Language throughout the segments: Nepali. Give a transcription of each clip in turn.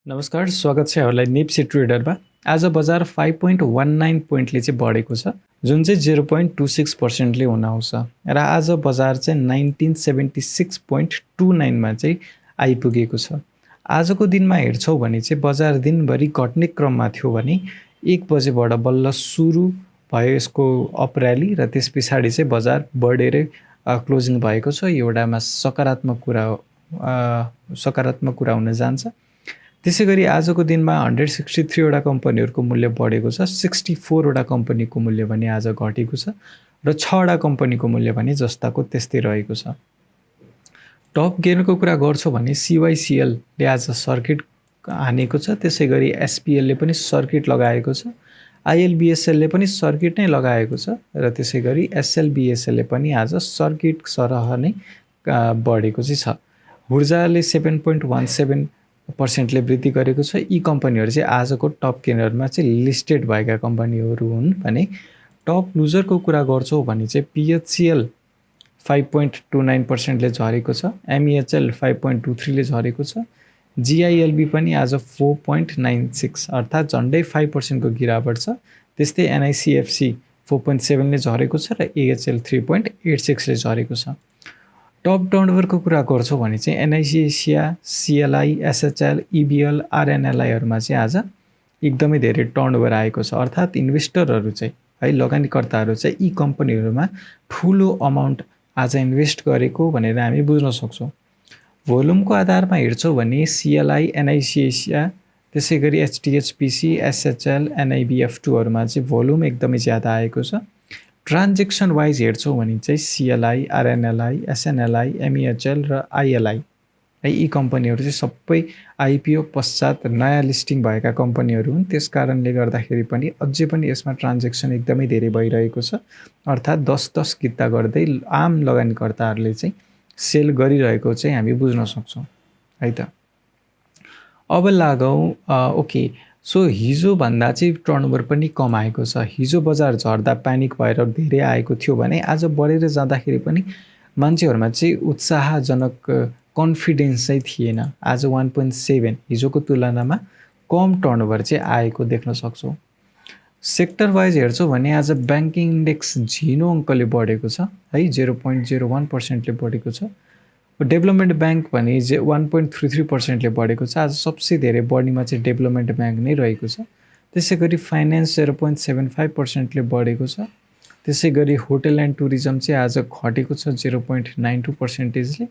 नमस्कार, स्वागत छ यहाँहरूलाई नेप्से ट्रेडरमा। आज बजार 5.19 पोइन्टले चाहिँ बढेको छ, जुन चाहिँ 0.26%ले हुन आउँछ र आज बजार चाहिँ 1976.29 मा चाहिँ आइपुगेको छ। आजको दिनमा हेर्छौँ भने चाहिँ बजार दिनभरि घट्ने क्रममा थियो भने 1 बजेबाट बल्ल सुरु भयो यसको अप र्याली र त्यस पछाडि चाहिँ बजार बढेरै क्लोजिङ भएको छ। एउटामा सकारात्मक कुरा हुन जान्छ। त्यसैगरी आजको दिनमा 163 वटा कम्पनीहरूको मूल्य बढेको छ, 64 वटा कम्पनीको मूल्य भने आज घटेको छ र 6 वटा कम्पनीको मूल्य भने जस्ताको त्यस्तै रहेको छ। टप गेनरको कुरा गर्छौँ भने CYCL ले आज सर्किट हानेको छ, त्यसैगरी SPL ले पनि सर्किट लगाएको छ, ILBSL ले पनि सर्किट नै लगाएको छ र त्यसैगरी SLBSL ले पनि आज सर्किट सरह नै बढेको चाहिँ छ। ऊर्जाले 7.17% ले वृद्धि गरेको छ। यी कम्पनीहरू चाहिँ आजको टप गेनरमा चाहिँ लिस्टेड भएका कम्पनीहरू हुन् भने टप लुजरको कुरा गर्छौँ भने चाहिँ PHCL 5.29% ले झरेको छ, MEHL 5.23 ले झरेको छ, GILB पनि आज 4.96 अर्थात् झन्डै 5% को गिरावट छ। त्यस्तै NICFC 4.7 ले झरेको छ र AHL 3.86 ले झरेको छ। टप टर्नओभरको कुरा गर्छौँ भने चाहिँ NIC Asia, CLI, SHL, EBL, RNLI हरूमा चाहिँ आज एकदमै धेरै टर्नओभर आएको छ, अर्थात् इन्भेस्टरहरू चाहिँ है लगानीकर्ताहरू चाहिँ यी कम्पनीहरूमा ठुलो अमाउन्ट आज इन्भेस्ट गरेको भनेर हामी बुझ्न सक्छौँ। भोल्युमको आधारमा हेर्छौँ भने CLI, NIC एसिया, त्यसैगरी HDHPC, SHL, NIBF2 हरूमा चाहिँ भोल्युम एकदमै ज्यादा आएको छ। ट्रान्जेक्सन वाइज हेर्छौँ भने चाहिँ CLI, RNLI, SNLI, MEHL र ILI है यी कम्पनीहरू चाहिँ सबै IPO पश्चात नयाँ लिस्टिङ भएका कम्पनीहरू हुन्। त्यस कारणले गर्दाखेरि पनि अझै पनि यसमा ट्रान्जेक्सन एकदमै धेरै भइरहेको छ, अर्थात् 10-10 किता गर्दै आम लगानीकर्ताहरूले चाहिँ सेल गरिरहेको चाहिँ हामी बुझ्न सक्छौँ है त। अब लागौँ ओके, सो हिजो भन्दा चाहिँ टर्नओभर पनि कम आएको छ। हिजो बजार झर्दा प्यानिक भएर धेरै आएको थियो भने आज बढेर जाँदाखेरि पनि मान्छेहरूमा चाहिँ उत्साहजनक कन्फिडेन्स चाहिँ थिएन। आज 1.7 हिजोको तुलनामा कम टर्नओभर चाहिँ आएको देख्न सक्छौँ। सेक्टर वाइज हेर्छौँ भने आज ब्याङ्किङ इन्डेक्स झिनो अङ्कले बढेको छ है, 0.01% ले बढेको छ। डेभलपमेन्ट ब्याङ्क भने 1.33% ले बढेको छ। आज सबसे धेरै बढ्नेमा चाहिँ डेभलपमेन्ट ब्याङ्क नै रहेको छ। त्यसैगरी फाइनेन्स 0.75% ले बढेको छ। त्यसैगरी होटल एन्ड टुरिज्म चाहिँ आज घटेको छ 0.92% ले।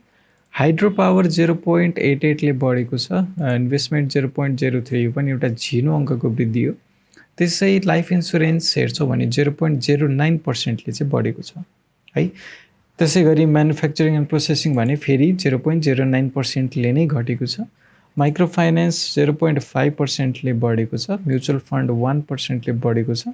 हाइड्रो पावर 0.88 ले बढेको छ। इन्भेस्टमेन्ट 0.03 यो पनि एउटा झिनो अङ्कको वृद्धि हो। त्यसै लाइफ इन्सुरेन्स हेर्छौँ भने 0.09% ले चाहिँ बढेको छ है। त्यसैगरी म्यानुफ्याक्चरिङ एन्ड प्रोसेसिङ भने फेरि 0.09% ले नै घटेको छ। माइक्रो फाइनेन्स 0.5% ले बढेको छ। म्युचुअल फन्ड 1% ले बढेको छ।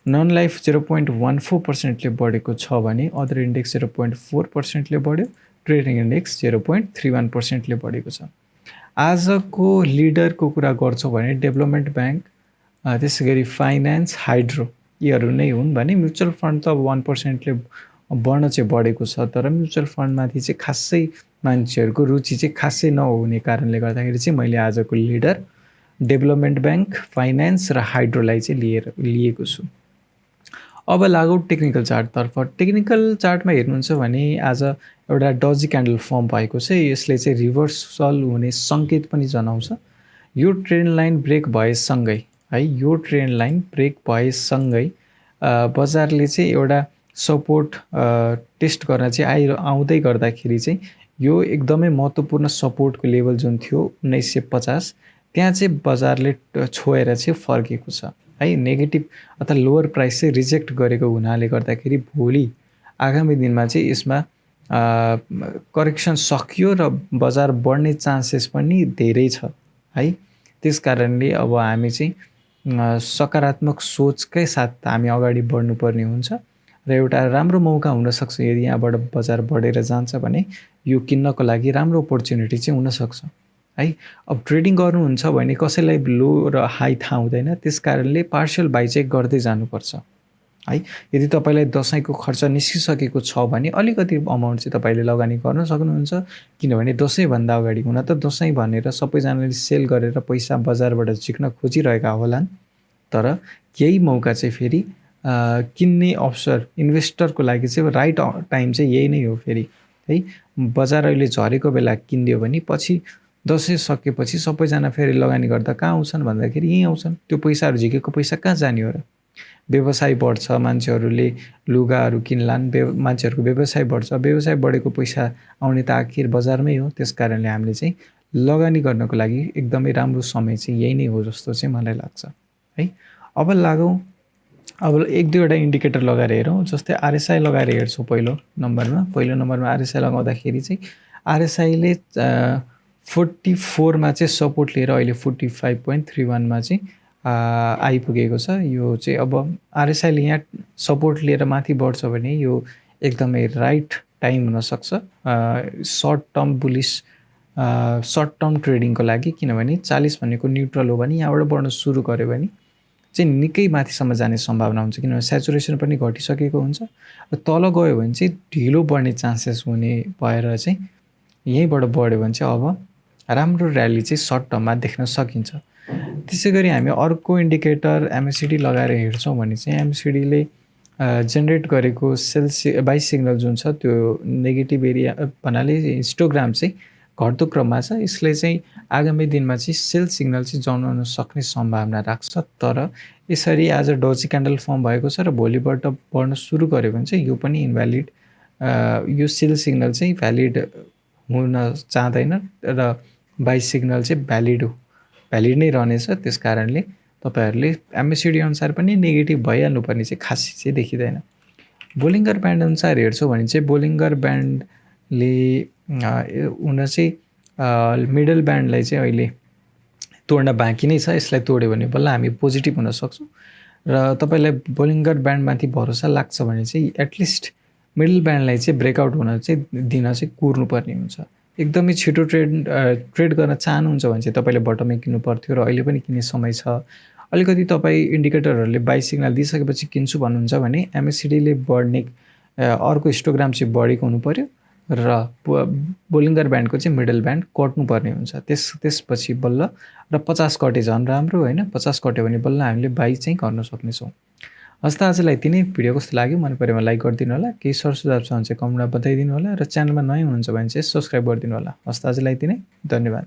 नन लाइफ 0.14% ले बढेको छ भने अदर इन्डेक्स 0.4% ले बढ्यो। ट्रेडिङ इन्डेक्स 0.31% ले बढेको छ। आजको लिडरको कुरा गर्छौँ भने डेभलपमेन्ट ब्याङ्क, त्यसैगरी फाइनेन्स, हाइड्रो यीहरू नै हुन् भने म्युचुअल फन्ड त 1% ले बढ्न चाहिँ बढेको छ, तर म्युचुअल फन्डमाथि चाहिँ खासै मान्छेहरूको रुचि चाहिँ खासै नहुने कारणले गर्दाखेरि चाहिँ मैले आजको लिडर डेभलपमेन्ट ब्याङ्क, फाइनेन्स र हाइड्रोलाई चाहिँ लिएको छु। अब लागौँ टेक्निकल चार्टतर्फ। टेक्निकल चार्टमा हेर्नुहुन्छ भने आज एउटा डजी क्यान्डल फर्म भएको छ। यसले चाहिँ रिभर्सल हुने सङ्केत पनि जनाउँछ। यो ट्रेन्ड लाइन ब्रेक भएसँगै है, यो ट्रेन्ड लाइन ब्रेक भएसँगै बजारले चाहिँ एउटा सपोर्ट टेस्ट गर्न चाहिँ आउँदै गर्दाखेरि चाहिँ यो एकदमै महत्त्वपूर्ण सपोर्टको लेभल जुन थियो 1950 त्यहाँ चाहिँ बजारले छोएर चाहिँ फर्केको छ है। नेगेटिभ अथवा लोवर प्राइस चाहिँ रिजेक्ट गरेको हुनाले गर्दाखेरि भोलि आगामी दिनमा चाहिँ यसमा करेक्सन सकियो र बजार बढ्ने चान्सेस पनि धेरै छ है। त्यस कारणले अब हामी चाहिँ सकारात्मक सोचकै साथ हामी अगाडि बढ्नुपर्ने हुन्छ र एउटा राम्रो मौका हुनसक्छ। यदि यहाँबाट बजार बढेर जान्छ भने यो किन्नको लागि राम्रो अपर्च्युनिटी चाहिँ हुनसक्छ है। अब ट्रेडिङ गर्नुहुन्छ भने कसैलाई लो र हाई थाहा हुँदैन, त्यस कारणले पार्शियल बाई चाहिँ गर्दै जानुपर्छ है। यदि तपाईँलाई दसैँको खर्च निस्किसकेको छ भने अलिकति अमाउन्ट चाहिँ तपाईँले लगानी गर्न सक्नुहुन्छ, किनभने दसैँभन्दा अगाडि हुन त दसैँ भनेर सबैजनाले सेल गरेर पैसा बजारबाट झिक्न खोजिरहेका होलान्, तर यही मौका चाहिँ फेरि किन्ने अवसर इन्भेस्टरको लागि चाहिँ राइट टाइम चाहिँ यही नै हो फेरि है। बजार अहिले झरेको बेला किनिदियो भने पछि दसैँ सकेपछि सबैजना फेरि लगानी गर्दा कहाँ आउँछन् भन्दाखेरि यहीँ आउँछन्। त्यो पैसाहरू झिकेको पैसा कहाँ जाने हो र? व्यवसाय बढ्छ, मान्छेहरूले लुगाहरू किन्लान्, मान्छेहरूको व्यवसाय बढ्छ, व्यवसाय बढेको पैसा आउने त आखिर बजारमै हो। त्यस कारणले हामीले चाहिँ लगानी गर्नको लागि एकदमै राम्रो समय चाहिँ यही नै हो जस्तो चाहिँ मलाई लाग्छ है। अब लागौँ, अब 1-2वटा इन्डिकेटर लगाएर हेरौँ। जस्तै आरएसआई लगाएर हेर्छौँ पहिलो नम्बरमा आरएसआई लगाउँदाखेरि चाहिँ आरएसआईले 44मा चाहिँ सपोर्ट लिएर अहिले 45.31मा चाहिँ आइपुगेको छ। यो चाहिँ अब आरएसआईले यहाँ सपोर्ट लिएर माथि बढ्छ भने यो एकदमै राइट टाइम हुनसक्छ सर्ट टर्म ट्रेडिङको लागि, किनभने 40 भनेको न्युट्रल हो भने यहाँबाट बढ्न सुरु गर्यो भने चाहिँ निकै माथिसम्म जाने सम्भावना हुन्छ, किनभने सेचुरेसन पनि घटिसकेको हुन्छ। र तल गयो भने चाहिँ ढिलो बढ्ने चान्सेस हुने भएर चाहिँ यहीँबाट बढ्यो भने चाहिँ अब राम्रो र्याली चाहिँ सर्ट टर्ममा देख्न सकिन्छ। त्यसै गरी हामी अर्को इन्डिकेटर एमएसिडी लगाएर हेर्छौँ भने चाहिँ एमएसिडीले जेनेरेट गरेको बाई सिग्नल जुन छ त्यो नेगेटिभ एरिया भन्नाले हिस्टोग्राम चाहिँ घट्दो क्रममा छ। यसले चाहिँ आगामी दिनमा चाहिँ सेल सिग्नल चाहिँ जनाउन सक्ने सम्भावना राख्छ। तर यसरी आज डोजी क्यान्डल फर्म भएको छ र भोलिबाट बढ्न सुरु गर्यो भने चाहिँ यो पनि इन्भ्यालिड, यो सेल सिग्नल चाहिँ भ्यालिड हुन चाहँदैन र बाई सिग्नल चाहिँ भ्यालिड नै रहनेछ। त्यस कारणले तपाईँहरूले एमएसिडी अनुसार पनि नेगेटिभ भइहाल्नुपर्ने चाहिँ खासै चाहिँ देखिँदैन। बोलिङ्गर ब्यान्ड अनुसार हेर्छौँ भने चाहिँ बोलिङ्गर ब्यान्डले हुन चाहिँ मिडल ब्यान्डलाई चाहिँ अहिले तोड्न बाँकी नै छ। यसलाई तोड्यो भने बल्ल हामी पोजिटिभ हुन सक्छौँ र तपाईँलाई बोलिङ्गर ब्यान्डमाथि भरोसा लाग्छ भने चाहिँ एटलिस्ट मिडल ब्यान्डलाई चाहिँ ब्रेकआउट हुन चाहिँ दिन चाहिँ कुर्नुपर्ने हुन्छ। एकदमै छिटो ट्रेड गर्न चाहनुहुन्छ भने चाहिँ तपाईँले बटममै किन्नु पर्थ्यो र अहिले पनि किन्ने समय छ। अलिकति तपाईँ इन्डिकेटरहरूले बाई सिग्नल दिइसकेपछि किन्छु भन्नुहुन्छ भने एमएसिडीले बढ्ने अर्को हिस्टोग्राम चाहिँ बढेको हुनु पऱ्यो र बोलिङ्गर ब्यान्डको चाहिँ मिडल ब्यान्ड कट्नुपर्ने हुन्छ। त्यसपछि बल्ल र 50 कटे झन् राम्रो होइन। 50 कट्यो भने बल्ल हामीले बाई चाहिँ गर्न सक्नेछौँ। हस् त आजलाई यति नै। भिडियो कस्तो लाग्यो मन परेमा लाइक गरिदिनु होला, केही सरसुझाव छ भने चाहिँ कमेन्टमा बताइदिनु होला र च्यानलमा नयाँ हुनुहुन्छ भने चाहिँ सब्सक्राइब गरिदिनु होला। हस् त आजलाई यति नै। धन्यवाद।